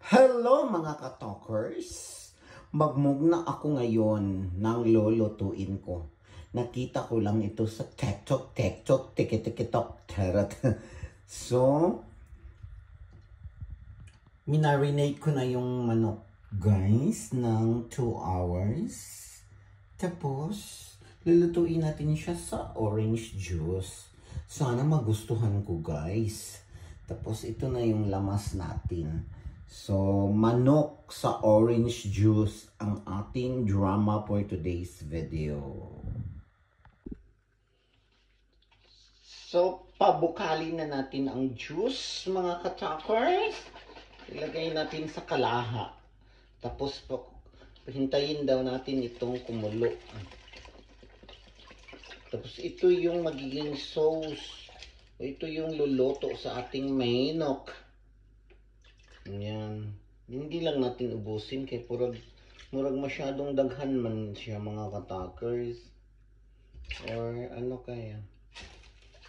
Hello mga ka-talkers! Magmugna ako ngayon ng lulutuin ko. Nakita ko lang ito sa TikTok, tiki-tiki-tok, tarot. So, minarinate ko na yung manok, guys, ng 2 hours. Tapos, lulutuin natin siya sa orange juice. Sana magustuhan ko, guys. Tapos, ito na yung lamas natin. So, manok sa orange juice ang ating drama for today's video. So, pabukalin na natin ang juice, mga ka-talkers. Ilagay natin sa kalaha. Tapos, hintayin daw natin itong kumulo. Tapos, ito yung magiging sauce. Ito yung luluto sa ating manok. Yan. Hindi lang natin ubusin kay murag masyadong daghan man siya, mga ka-talkers. Or ano kaya.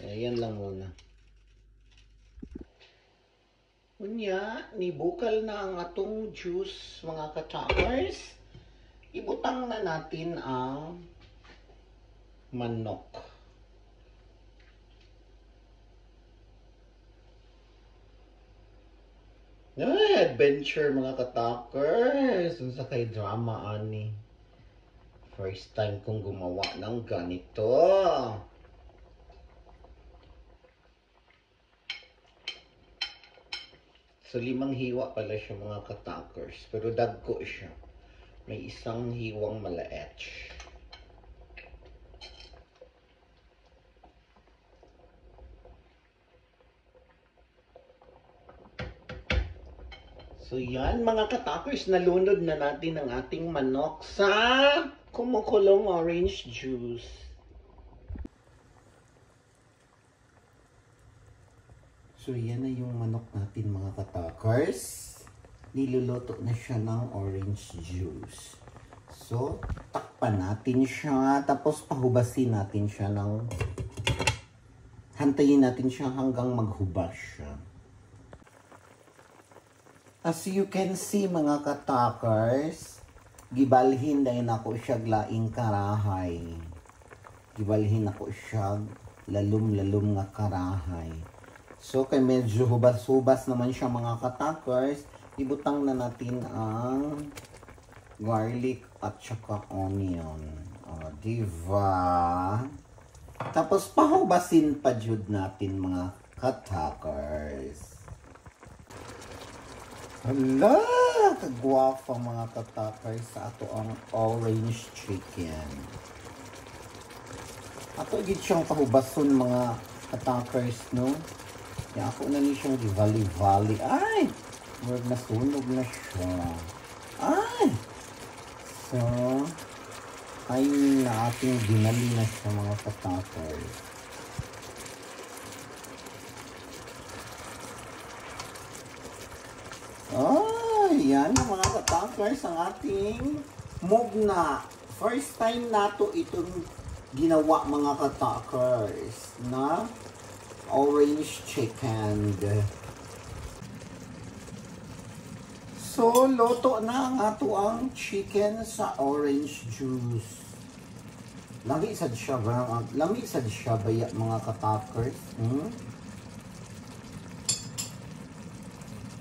Yan lang muna. Unya, nibukal na ang atong juice, mga ka-talkers. Ibutang na natin ang manok. Ay, adventure, mga ka-talkers. Unsa kay drama ani. First time kong gumawa ng ganito. So, 5 hiwa pala siya, mga ka-talkers. Pero dagko siya. May isang hiwang malaech. So yan, mga ka-talkers, nalunod na natin ang ating manok sa kumukulong orange juice. So yan na yung manok natin, mga ka-talkers. Niluluto na siya ng orange juice. So, takpan natin siya, tapos pahubasin natin siya ng... Hantayin natin siya hanggang maghubas siya. As you can see, mga ka-talkers, gibalhin dahil ako siya laing karahay. Gibalhin ako siya lalum-lalum nga karahay. So, kay medyo hubas-hubas naman siya, mga ka-talkers, ibutang na natin ang garlic at saka onion. O, diba? Tapos, pahubasin pa jud natin, mga ka-talkers. Hala! Kagwafa, mga ka-talkers, sa ato ang orange chicken. Ato gid siyang pahubason, mga ka-talkers, no? Kaya ako na ni siyang givali-vali. Ay! Word na sunog na siya. Ay! So, ay na ating ginali na siya, mga ka-talkers. Oh, yan ang mga ka-talkers, ang ating mugna. First time nato itong ginawa, mga ka-talkers, na orange chicken. So, loto na ang ato ang chicken sa orange juice. Lami sad siya baya, mga ka-talkers.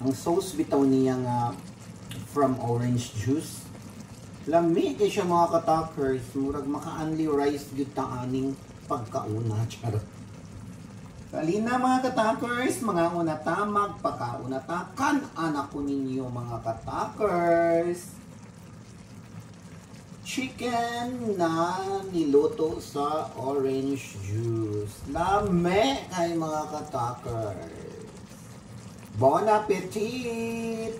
Ang sauce bitaw niya nga from orange juice. Lami kay siya, mga ka-talkers. Murag maka-only rice gyud ta aning pagkauna. Charot. Kalina, mga ka-talkers, mga unata, magpakaunata, kan-anak ko ninyo, mga ka-talkers. Chicken na niluto sa orange juice. Lami kay, mga ka-talkers. Bon appetit!